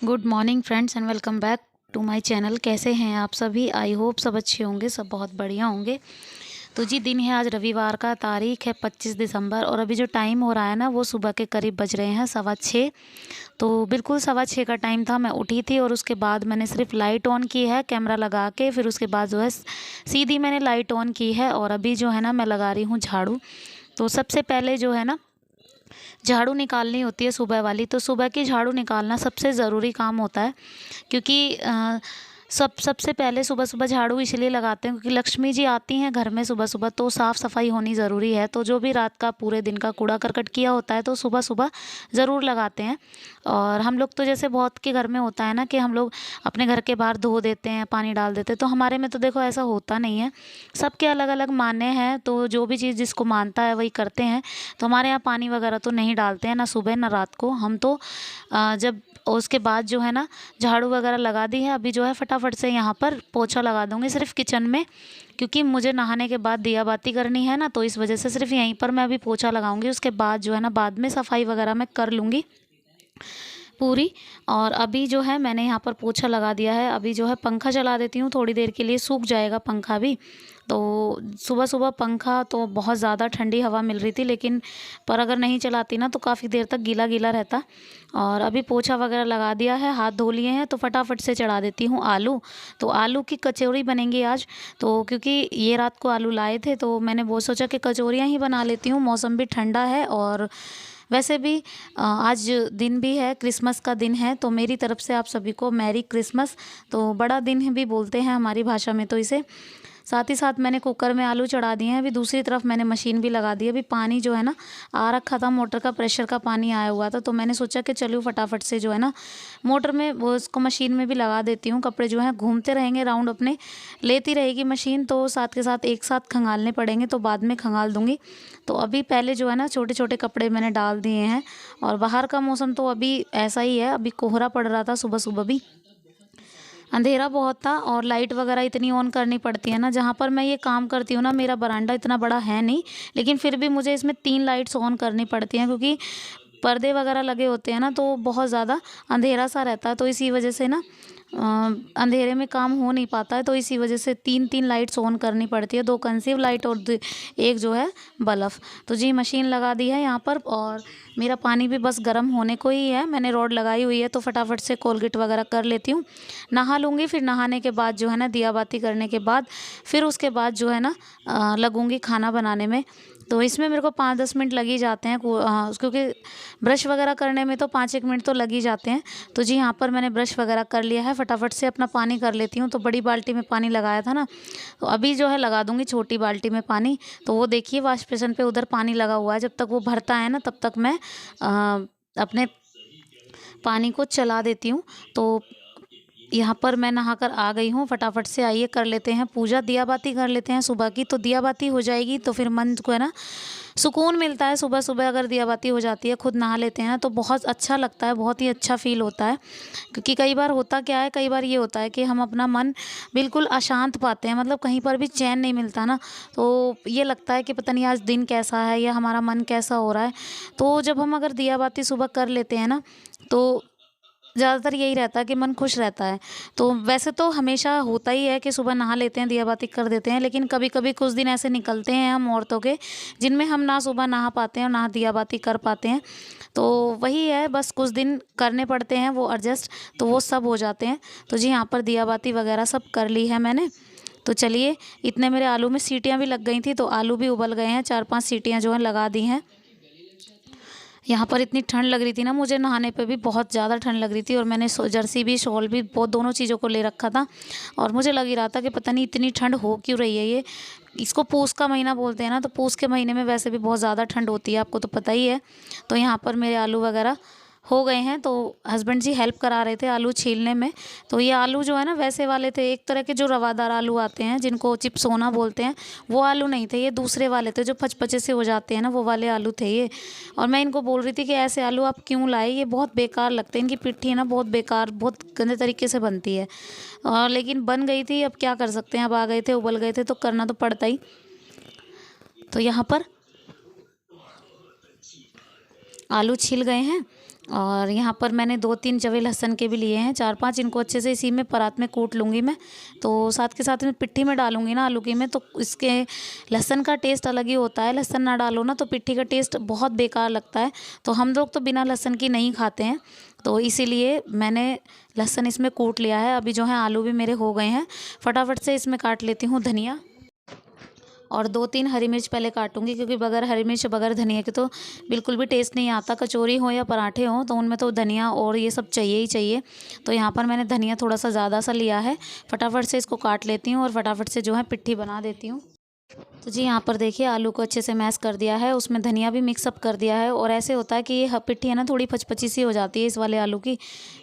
Good morning friends and welcome back to my channel. कैसे हैं आप सभी? आई होप सब अच्छे होंगे, सब बहुत बढ़िया होंगे। तो जी दिन है आज रविवार का, तारीख है 25 दिसंबर और अभी जो टाइम हो रहा है ना वो सुबह के करीब बज रहे हैं 6:15। तो बिल्कुल 6:15 का टाइम था, मैं उठी थी और उसके बाद मैंने सिर्फ लाइट ऑन की है कैमरा लगा के, फिर उसके बाद जो है सीधी मैंने लाइट ऑन की है और अभी जो है ना मैं लगा रही हूँ झाड़ू। तो सबसे पहले जो है ना झाड़ू निकालनी होती है सुबह वाली, तो सुबह की झाड़ू निकालना सबसे ज़रूरी काम होता है क्योंकि सबसे पहले सुबह सुबह झाड़ू इसलिए लगाते हैं क्योंकि लक्ष्मी जी आती हैं घर में सुबह सुबह, तो साफ़ सफाई होनी ज़रूरी है। तो जो भी रात का पूरे दिन का कूड़ा करकट किया होता है तो सुबह सुबह ज़रूर लगाते हैं। और हम लोग तो जैसे बहुत के घर में होता है ना कि हम लोग अपने घर के बाहर धो देते हैं, पानी डाल देते हैं, तो हमारे में तो देखो ऐसा होता नहीं है। सबके अलग अलग मान्य हैं, तो जो भी चीज़ जिसको मानता है वही करते हैं। तो हमारे यहाँ पानी वगैरह तो नहीं डालते हैं, ना सुबह ना रात को। हम तो जब उसके बाद जो है ना झाड़ू वगैरह लगा दी है, अभी जो है फटाफट से यहाँ पर पोछा लगा दूँगी सिर्फ किचन में, क्योंकि मुझे नहाने के बाद दिया बाती करनी है ना, तो इस वजह से सिर्फ यहीं पर मैं अभी पोछा लगाऊंगी। उसके बाद जो है ना बाद में सफाई वगैरह मैं कर लूँगी पूरी। और अभी जो है मैंने यहाँ पर पोछा लगा दिया है, अभी जो है पंखा चला देती हूँ, थोड़ी देर के लिए सूख जाएगा पंखा भी। तो सुबह सुबह पंखा तो बहुत ज़्यादा ठंडी हवा मिल रही थी, लेकिन पर अगर नहीं चलाती ना तो काफ़ी देर तक गीला गीला रहता। और अभी पोछा वगैरह लगा दिया है, हाथ धो लिए हैं, तो फटाफट से चढ़ा देती हूँ आलू। तो आलू की कचौरी बनेंगी आज, तो क्योंकि ये रात को आलू लाए थे तो मैंने वो सोचा कि कचौरियाँ ही बना लेती हूँ। मौसम भी ठंडा है और वैसे भी आज दिन भी है, क्रिसमस का दिन है, तो मेरी तरफ से आप सभी को मैरी क्रिसमस। तो बड़ा दिन भी बोलते हैं हमारी भाषा में तो इसे। साथ ही साथ मैंने कुकर में आलू चढ़ा दिए हैं, अभी दूसरी तरफ मैंने मशीन भी लगा दी है। अभी पानी जो है ना आ रखा था, मोटर का प्रेशर का पानी आया हुआ था, तो मैंने सोचा कि चलो फटाफट से जो है ना मोटर में वो उसको मशीन में भी लगा देती हूँ। कपड़े जो हैं घूमते रहेंगे, राउंड अपने लेती रहेगी मशीन, तो साथ के साथ एक साथ खंगालने पड़ेंगे, तो बाद में खंगाल दूँगी। तो अभी पहले जो है ना छोटे छोटे कपड़े मैंने डाल दिए हैं। और बाहर का मौसम तो अभी ऐसा ही है, अभी कोहरा पड़ रहा था सुबह सुबह भी, अंधेरा बहुत था और लाइट वगैरह इतनी ऑन करनी पड़ती है ना। जहाँ पर मैं ये काम करती हूँ ना, मेरा बरांडा इतना बड़ा है नहीं, लेकिन फिर भी मुझे इसमें 3 लाइट्स ऑन करनी पड़ती हैं क्योंकि पर्दे वगैरह लगे होते हैं ना, तो बहुत ज़्यादा अंधेरा सा रहता है, तो इसी वजह से ना अंधेरे में काम हो नहीं पाता है। तो इसी वजह से 3 लाइट्स ऑन करनी पड़ती है, 2 कंसीव लाइट और एक जो है बल्ब। तो जी मशीन लगा दी है यहाँ पर और मेरा पानी भी बस गर्म होने को ही है। मैंने रॉड लगाई हुई है, तो फटाफट से कोलगेट वगैरह कर लेती हूँ, नहा लूँगी। फिर नहाने के बाद जो है ना दिया बाती करने के बाद फिर उसके बाद जो है ना लगूँगी खाना बनाने में। तो इसमें मेरे को 5-10 मिनट लग ही जाते हैं, क्योंकि ब्रश वगैरह करने में तो 5-1 मिनट तो लग ही जाते हैं। तो जी यहाँ पर मैंने ब्रश वगैरह कर लिया है, फटाफट से अपना पानी कर लेती हूँ। तो बड़ी बाल्टी में पानी लगाया था ना, तो अभी जो है लगा दूँगी छोटी बाल्टी में पानी। तो वो देखिए वॉश बेसिन पे उधर पानी लगा हुआ है, जब तक वो भरता है ना तब तक मैं अपने पानी को चला देती हूँ। तो यहाँ पर मैं नहाकर आ गई हूँ, फटाफट से आइए कर लेते हैं पूजा, दिया बाती कर लेते हैं सुबह की। तो दिया बाती हो जाएगी तो फिर मन को है ना सुकून मिलता है। सुबह सुबह अगर दिया बाती हो जाती है, खुद नहा लेते हैं तो बहुत अच्छा लगता है, बहुत ही अच्छा फील होता है। क्योंकि कई बार होता क्या है, कई बार ये होता है कि हम अपना मन बिल्कुल अशांत पाते हैं, मतलब कहीं पर भी चैन नहीं मिलता ना, तो ये लगता है कि पता नहीं आज दिन कैसा है या हमारा मन कैसा हो रहा है। तो जब हम अगर दिया बाती सुबह कर लेते हैं ना, तो ज़्यादातर यही रहता है कि मन खुश रहता है। तो वैसे तो हमेशा होता ही है कि सुबह नहा लेते हैं, दिया बाती कर देते हैं, लेकिन कभी-कभी कुछ दिन ऐसे निकलते हैं हम औरतों के, जिनमें हम ना सुबह नहा पाते हैं और ना दिया बाती कर पाते हैं। तो वही है, बस कुछ दिन करने पड़ते हैं वो एडजस्ट, तो वो सब हो जाते हैं। तो जी यहाँ पर दिया बाती वगैरह सब कर ली है मैंने। तो चलिए, इतने मेरे आलू में सीटियाँ भी लग गई थी, तो आलू भी उबल गए हैं, 4-5 सीटियाँ जो हैं लगा दी हैं। यहाँ पर इतनी ठंड लग रही थी ना, मुझे नहाने पे भी बहुत ज़्यादा ठंड लग रही थी और मैंने जर्सी भी शॉल भी बहुत दोनों चीज़ों को ले रखा था। और मुझे लग ही रहा था कि पता नहीं इतनी ठंड हो क्यों रही है ये। इसको पूस का महीना बोलते हैं ना, तो पूस के महीने में वैसे भी बहुत ज़्यादा ठंड होती है, आपको तो पता ही है। तो यहाँ पर मेरे आलू वगैरह हो गए हैं, तो हस्बैंड जी हेल्प करा रहे थे आलू छीलने में। तो ये आलू जो है ना वैसे वाले थे, एक तरह के जो रवादार आलू आते हैं जिनको चिप्सोना बोलते हैं, वो आलू नहीं थे, ये दूसरे वाले थे जो फचफचे से हो जाते हैं ना, वो वाले आलू थे ये। और मैं इनको बोल रही थी कि ऐसे आलू आप क्यों लाए, ये बहुत बेकार लगते हैं, इनकी पिट्ठी है ना बहुत बेकार, बहुत गंदे तरीके से बनती है। और लेकिन बन गई थी, अब क्या कर सकते हैं, अब आ गए थे, उबल गए थे, तो करना तो पड़ता ही। तो यहाँ पर आलू छिल गए हैं और यहाँ पर मैंने 2-3 जवे लहसुन के भी लिए हैं, 4-5। इनको अच्छे से इसी में परात में कूट लूँगी मैं। तो साथ के साथ में पिट्ठी में डालूँगी ना आलू की में, तो इसके लहसुन का टेस्ट अलग ही होता है। लहसुन ना डालो ना तो पिट्ठी का टेस्ट बहुत बेकार लगता है। तो हम लोग तो बिना लहसुन की नहीं खाते हैं, तो इसीलिए मैंने लहसुन इसमें कूट लिया है। अभी जो है आलू भी मेरे हो गए हैं। फटाफट से इसमें काट लेती हूँ धनिया, और 2-3 हरी मिर्च पहले काटूंगी, क्योंकि बगैर हरी मिर्च बगैर धनिया के तो बिल्कुल भी टेस्ट नहीं आता। कचौरी हो या पराठे हो तो उनमें तो धनिया और ये सब चाहिए ही चाहिए। तो यहाँ पर मैंने धनिया थोड़ा सा ज़्यादा सा लिया है। फटाफट से इसको काट लेती हूँ और फटाफट से जो है पिट्ठी बना देती हूँ। तो जी यहाँ पर देखिए आलू को अच्छे से मैश कर दिया है, उसमें धनिया भी मिक्सअप कर दिया है। और ऐसे होता है कि ये पिट्ठी है ना थोड़ी पचपची सी हो जाती है इस वाले आलू की,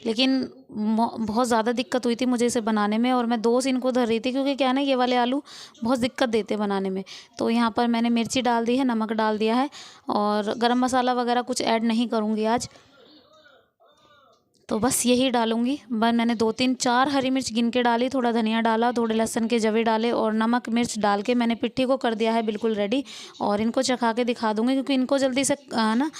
लेकिन बहुत ज़्यादा दिक्कत हुई थी मुझे इसे बनाने में, और मैं 2 दिन को धर रही थी, क्योंकि क्या है ना ये वाले आलू बहुत दिक्कत देते हैं बनाने में। तो यहाँ पर मैंने मिर्ची डाल दी है, नमक डाल दिया है, और गरम मसाला वगैरह कुछ ऐड नहीं करूँगी आज, तो बस यही डालूंगी। बस मैंने 2-3-4 हरी मिर्च गिन के डाली, थोड़ा धनिया डाला, थोड़े लहसुन के जवे डाले, और नमक मिर्च डाल के मैंने पिट्ठी को कर दिया है बिल्कुल रेडी। और इनको चखा के दिखा दूंगी, क्योंकि इनको जल्दी से ना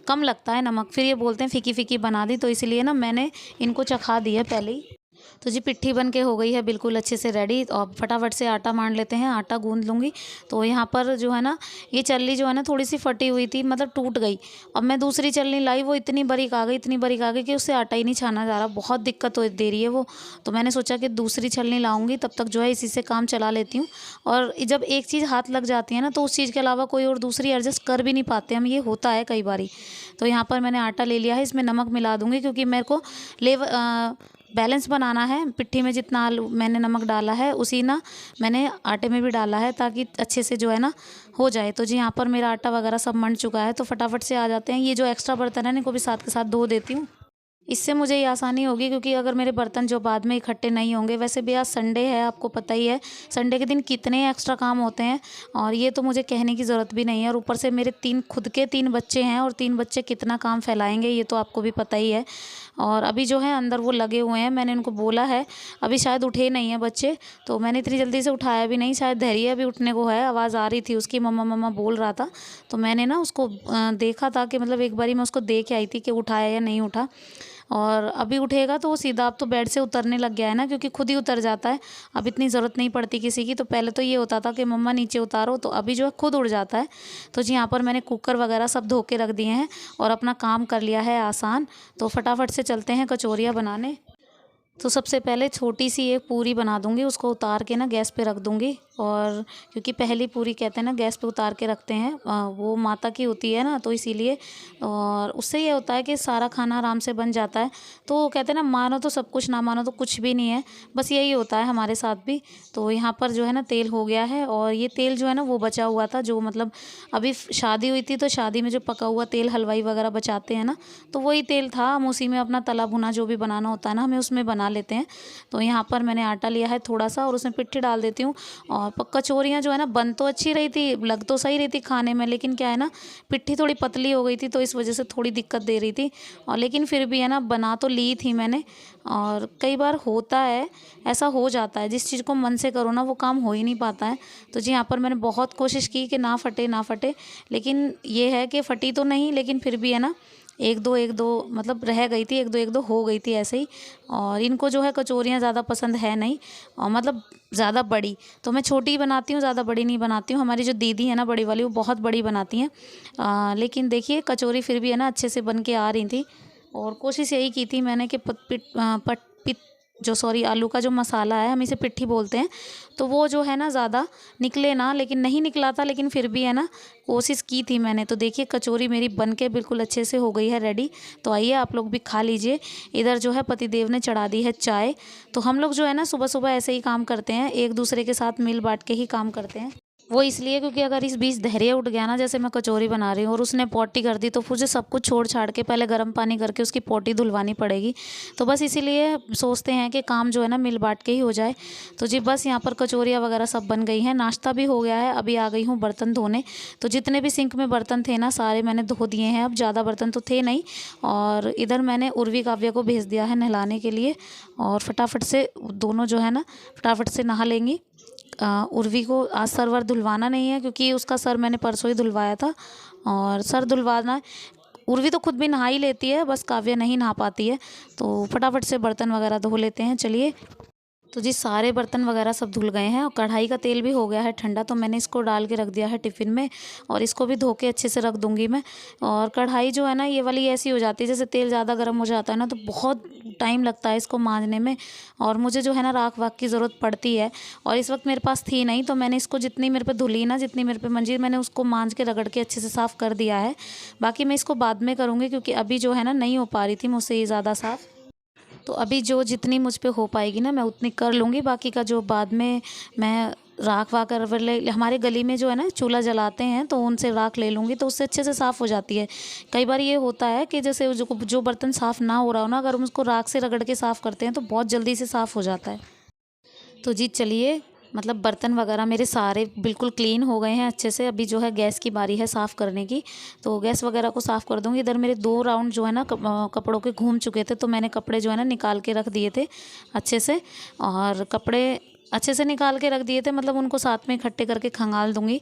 कम लगता है नमक, फिर ये बोलते हैं फीकी फीकी बना दी, तो इसलिए ना मैंने इनको चखा दी है पहले ही। तो जी पिट्ठी बन के हो गई है बिल्कुल अच्छे से रेडी। और फटाफट से आटा मान लेते हैं, आटा गूंद लूँगी। तो यहाँ पर जो है ना ये चल्ली जो है ना थोड़ी सी फटी हुई थी, मतलब टूट गई। अब मैं दूसरी चलनी लाई, वो इतनी बारीक आ गई, इतनी बारीक आ गई कि उससे आटा ही नहीं छाना जा रहा, बहुत दिक्कत हो दे रही है वो। तो मैंने सोचा कि दूसरी छलनी लाऊंगी, तब तक जो है इसी से काम चला लेती हूँ। और जब एक चीज़ हाथ लग जाती है ना तो उस चीज़ के अलावा कोई और दूसरी एडजस्ट कर भी नहीं पाते हम, ये होता है कई बारी। तो यहाँ पर मैंने आटा ले लिया है, इसमें नमक मिला दूँगी, क्योंकि मेरे को बैलेंस बनाना है। पिट्ठी में जितना आलू मैंने नमक डाला है उसी ना मैंने आटे में भी डाला है, ताकि अच्छे से जो है ना हो जाए। तो जी यहाँ पर मेरा आटा वगैरह सब मंड चुका है, तो फटाफट से आ जाते हैं। ये जो एक्स्ट्रा बर्तन है इनको भी साथ के साथ धो देती हूँ, इससे मुझे ये आसानी होगी, क्योंकि अगर मेरे बर्तन जो बाद में इकट्ठे नहीं होंगे। वैसे भी आज संडे है, आपको पता ही है संडे के दिन कितने एक्स्ट्रा काम होते हैं, और ये तो मुझे कहने की ज़रूरत भी नहीं है। और ऊपर से मेरे खुद के 3 बच्चे हैं, और 3 बच्चे कितना काम फैलाएंगे ये तो आपको भी पता ही है। और अभी जो है अंदर वो लगे हुए हैं, मैंने उनको बोला है, अभी शायद उठे नहीं हैं बच्चे, तो मैंने इतनी जल्दी से उठाया भी नहीं। शायद धैर्य अभी उठने को है, आवाज़ आ रही थी उसकी, मम्मा मम्मा बोल रहा था। तो मैंने ना उसको देखा था कि मतलब एक बारी मैं उसको देख आई थी कि उठाया या नहीं उठा। और अभी उठेगा तो वो सीधा अब तो बेड से उतरने लग गया है ना, क्योंकि खुद ही उतर जाता है। अब इतनी ज़रूरत नहीं पड़ती किसी की। तो पहले तो ये होता था कि मम्मा नीचे उतारो, तो अभी जो है खुद उड़ जाता है। तो जी यहाँ पर मैंने कुकर वगैरह सब धो के रख दिए हैं और अपना काम कर लिया है आसान। तो फटाफट से चलते हैं कचौरियाँ बनाने। तो सबसे पहले छोटी सी एक पूरी बना दूंगी, उसको उतार के ना गैस पे रख दूंगी। और क्योंकि पहली पूरी कहते हैं ना गैस पे उतार के रखते हैं, वो माता की होती है ना, तो इसीलिए। और उससे ये होता है कि सारा खाना आराम से बन जाता है। तो कहते हैं ना मानो तो सब कुछ, ना मानो तो कुछ भी नहीं है, बस यही होता है हमारे साथ भी। तो यहाँ पर जो है ना तेल हो गया है, और ये तेल जो है ना वो बचा हुआ था, जो मतलब अभी शादी हुई थी तो शादी में जो पका हुआ तेल हलवाई वगैरह बचाते हैं ना, तो वही तेल था। हम उसी में अपना तला भुना जो भी बनाना होता है ना हमें उसमें बना लेते हैं। तो यहाँ पर मैंने आटा लिया है थोड़ा सा, और उसमें पिट्ठी डाल देती हूँ। और कचौरियाँ जो है ना बन तो अच्छी रही थी, लग तो सही रही थी खाने में, लेकिन क्या है ना पिट्ठी थोड़ी पतली हो गई थी, तो इस वजह से थोड़ी दिक्कत दे रही थी। और लेकिन फिर भी है ना बना तो ली थी मैंने। और कई बार होता है, ऐसा हो जाता है, जिस चीज़ को मन से करो ना वो काम हो ही नहीं पाता है। तो जी यहाँ पर मैंने बहुत कोशिश की कि ना फटे ना फटे, लेकिन ये है कि फटी तो नहीं, लेकिन फिर भी है ना एक दो मतलब रह गई थी, एक दो हो गई थी ऐसे ही। और इनको जो है कचौरियाँ ज़्यादा पसंद है नहीं, और मतलब ज़्यादा बड़ी, तो मैं छोटी ही बनाती हूँ, ज़्यादा बड़ी नहीं बनाती हूँ। हमारी जो दीदी है ना बड़ी वाली, वो बहुत बड़ी बनाती हैं। लेकिन देखिए कचौरी फिर भी है ना अच्छे से बन के आ रही थी। और कोशिश यही की थी मैंने कि आलू का जो मसाला है, हम इसे पिट्ठी बोलते हैं, तो वो जो है ना ज़्यादा निकले ना, लेकिन नहीं निकला था, लेकिन फिर भी है ना कोशिश की थी मैंने। तो देखिए कचौरी मेरी बन के बिल्कुल अच्छे से हो गई है रेडी। तो आइए आप लोग भी खा लीजिए। इधर जो है पतिदेव ने चढ़ा दी है चाय। तो हम लोग जो है ना सुबह सुबह ऐसे ही काम करते हैं, एक दूसरे के साथ मिल बांट के ही काम करते हैं। वो इसलिए क्योंकि अगर इस बीच धैर्य उठ गया ना, जैसे मैं कचौरी बना रही हूँ और उसने पोटी कर दी, तो मुझे सब कुछ छोड़ छाड़ के पहले गर्म पानी करके उसकी पोटी धुलवानी पड़ेगी। तो बस इसीलिए सोचते हैं कि काम जो है ना मिल बांट के ही हो जाए। तो जी बस यहाँ पर कचौरियाँ वगैरह सब बन गई हैं, नाश्ता भी हो गया है। अभी आ गई हूँ बर्तन धोने। तो जितने भी सिंक में बर्तन थे ना सारे मैंने धो दिए हैं, अब ज़्यादा बर्तन तो थे नहीं। और इधर मैंने उर्वी काव्या को भेज दिया है नहलाने के लिए, और फटाफट से दोनों जो है ना फटाफट से नहा लेंगी। उर्वी को आज सर वर धुलवाना नहीं है, क्योंकि उसका सर मैंने परसों ही धुलवाया था, और सर धुलवाना उर्वी तो खुद भी नहा ही लेती है, बस काव्या नहीं नहा पाती है। तो फटाफट से बर्तन वगैरह धो लेते हैं। चलिए, तो जी सारे बर्तन वगैरह सब धुल गए हैं और कढ़ाई का तेल भी हो गया है ठंडा, तो मैंने इसको डाल के रख दिया है टिफ़िन में और इसको भी धो के अच्छे से रख दूंगी मैं। और कढ़ाई जो है ना ये वाली ऐसी हो जाती है, जैसे तेल ज़्यादा गर्म हो जाता है ना तो बहुत टाइम लगता है इसको मांजने में, और मुझे जो है ना राख वाख की ज़रूरत पड़ती है, और इस वक्त मेरे पास थी नहीं, तो मैंने इसको जितनी मेरे पे धुली ना, जितनी मेरे पे मंजी, मैंने उसको मांज के रगड़ के अच्छे से साफ़ कर दिया है। बाकी मैं इसको बाद में करूँगी, क्योंकि अभी जो है ना नहीं हो पा रही थी मुझसे ये ज़्यादा साफ़। तो अभी जो जितनी मुझ पे हो पाएगी ना मैं उतनी कर लूँगी, बाकी का जो बाद में मैं राख वाख वाले हमारे गली में जो है ना चूल्हा जलाते हैं तो उनसे राख ले लूँगी, तो उससे अच्छे से साफ़ हो जाती है। कई बार ये होता है कि जैसे जो बर्तन साफ़ ना हो रहा हो ना, अगर हम उसको राख से रगड़ के साफ़ करते हैं तो बहुत जल्दी से साफ़ हो जाता है। तो जी चलिए, मतलब बर्तन वगैरह मेरे सारे बिल्कुल क्लीन हो गए हैं अच्छे से। अभी जो है गैस की बारी है साफ़ करने की, तो गैस वगैरह को साफ़ कर दूँगी। इधर मेरे 2 राउंड जो है ना कपड़ों के घूम चुके थे, तो मैंने कपड़े जो है ना निकाल के रख दिए थे अच्छे से, और कपड़े अच्छे से निकाल के रख दिए थे, मतलब उनको साथ में इकट्ठे करके खंगाल दूँगी।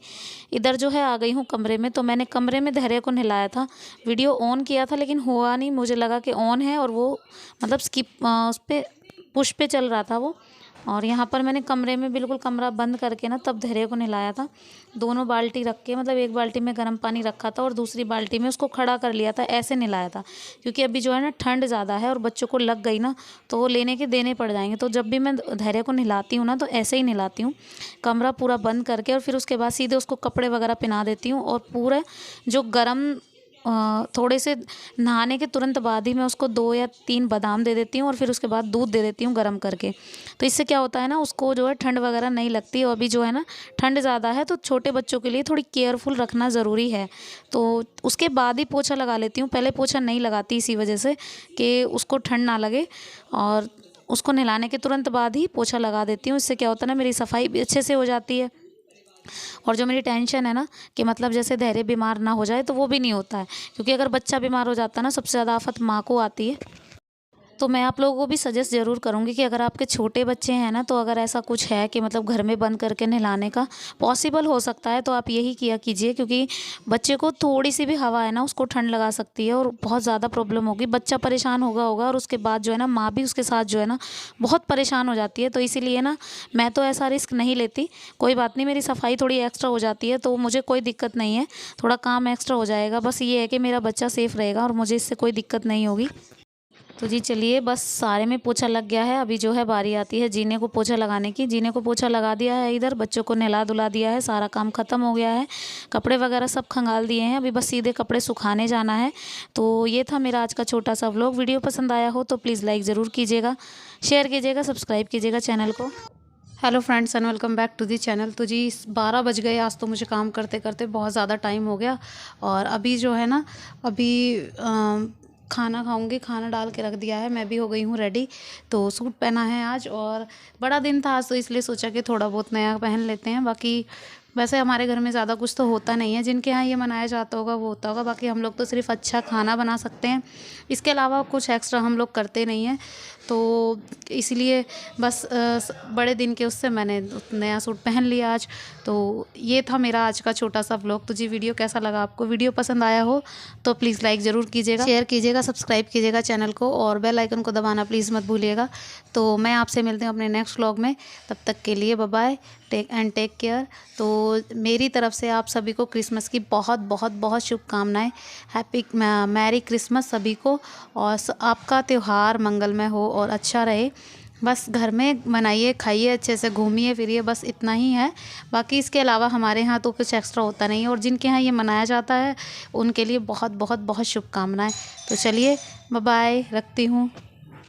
इधर जो है आ गई हूँ कमरे में, तो मैंने कमरे में धैर्य को नहलाया था, वीडियो ऑन किया था लेकिन हुआ नहीं, मुझे लगा कि ऑन है और वो मतलब स्किप उस पर पुश पे चल रहा था वो। और यहाँ पर मैंने कमरे में बिल्कुल कमरा बंद करके ना तब धैर्य को नहलाया था। दोनों बाल्टी रख के, मतलब एक बाल्टी में गर्म पानी रखा था और दूसरी बाल्टी में उसको खड़ा कर लिया था, ऐसे नहलाया था, क्योंकि अभी जो है ना ठंड ज़्यादा है और बच्चों को लग गई ना तो वो लेने के देने पड़ जाएंगे। तो जब भी मैं धैर्य को नहलाती हूँ ना तो ऐसे ही नहलाती हूँ, कमरा पूरा बंद करके, और फिर उसके बाद सीधे उसको कपड़े वगैरह पहना देती हूँ, और पूरा जो गर्म थोड़े से नहाने के तुरंत बाद ही मैं उसको 2 या 3 बादाम दे देती हूँ और फिर उसके बाद दूध दे देती हूँ गर्म करके। तो इससे क्या होता है ना, उसको जो है ठंड वगैरह नहीं लगती। और अभी जो है ना ठंड ज़्यादा है तो छोटे बच्चों के लिए थोड़ी केयरफुल रखना ज़रूरी है। तो उसके बाद ही पोछा लगा लेती हूँ, पहले पोछा नहीं लगाती इसी वजह से कि उसको ठंड ना लगे, और उसको नहलाने के तुरंत बाद ही पोछा लगा देती हूँ। इससे क्या होता है ना, मेरी सफाई भी अच्छे से हो जाती है, और जो मेरी टेंशन है ना कि मतलब जैसे धैर्य बीमार ना हो जाए, तो वो भी नहीं होता है, क्योंकि अगर बच्चा बीमार हो जाता है ना सबसे ज़्यादा आफत माँ को आती है। तो मैं आप लोगों को भी सजेस्ट ज़रूर करूँगी कि अगर आपके छोटे बच्चे हैं ना, तो अगर ऐसा कुछ है कि मतलब घर में बंद करके नहलाने का पॉसिबल हो सकता है तो आप यही किया कीजिए, क्योंकि बच्चे को थोड़ी सी भी हवा है ना उसको ठंड लगा सकती है और बहुत ज़्यादा प्रॉब्लम होगी, बच्चा परेशान होगा और उसके बाद जो है ना माँ भी उसके साथ जो है ना बहुत परेशान हो जाती है। तो इसीलिए ना मैं तो ऐसा रिस्क नहीं लेती। कोई बात नहीं, मेरी सफाई थोड़ी एक्स्ट्रा हो जाती है तो मुझे कोई दिक्कत नहीं है, थोड़ा काम एक्स्ट्रा हो जाएगा, बस ये है कि मेरा बच्चा सेफ़ रहेगा और मुझे इससे कोई दिक्कत नहीं होगी। तो जी चलिए, बस सारे में पोछा लग गया है। अभी जो है बारी आती है जीने को पोछा लगाने की। जीने को पोछा लगा दिया है, इधर बच्चों को नहला धुला दिया है, सारा काम ख़त्म हो गया है, कपड़े वगैरह सब खंगाल दिए हैं, अभी बस सीधे कपड़े सुखाने जाना है। तो ये था मेरा आज का छोटा सा व्लॉग। वीडियो पसंद आया हो तो प्लीज़ लाइक ज़रूर कीजिएगा, शेयर कीजिएगा, सब्सक्राइब कीजिएगा चैनल को। Hello friends and welcome back to the channel. तो जी 12 बज गए आज, तो मुझे काम करते करते बहुत ज़्यादा टाइम हो गया, और अभी जो है ना अभी खाना खाऊंगी, खाना डाल के रख दिया है, मैं भी हो गई हूँ रेडी। तो सूट पहना है आज, और बड़ा दिन था आज तो इसलिए सोचा कि थोड़ा बहुत नया पहन लेते हैं। बाकी वैसे हमारे घर में ज़्यादा कुछ तो होता नहीं है, जिनके यहाँ ये मनाया जाता होगा वो होता होगा, बाकी हम लोग तो सिर्फ अच्छा खाना बना सकते हैं, इसके अलावा कुछ एक्स्ट्रा हम लोग करते नहीं हैं। तो इसलिए बस बड़े दिन के उससे मैंने नया सूट पहन लिया आज। तो ये था मेरा आज का छोटा सा व्लॉग। तो जी वीडियो कैसा लगा आपको? वीडियो पसंद आया हो तो प्लीज़ लाइक ज़रूर कीजिएगा, शेयर कीजिएगा, सब्सक्राइब कीजिएगा चैनल को, और बेल आइकन को दबाना प्लीज़ मत भूलिएगा। तो मैं आपसे मिलती हूँ अपने नेक्स्ट व्लॉग में, तब तक के लिए बाय बाय, टेक केयर। तो मेरी तरफ से आप सभी को क्रिसमस की बहुत बहुत बहुत शुभकामनाएं। हैप्पी मैरी क्रिसमस सभी को, और आपका त्यौहार मंगलमय हो और अच्छा रहे। बस घर में मनाइए, खाइए, अच्छे से घूमिए फिरिए, बस इतना ही है। बाकी इसके अलावा हमारे यहाँ तो कुछ एक्स्ट्रा होता नहीं है, और जिनके यहाँ ये मनाया जाता है उनके लिए बहुत बहुत बहुत शुभकामनाएं। तो चलिए बाय बाय, रखती हूँ।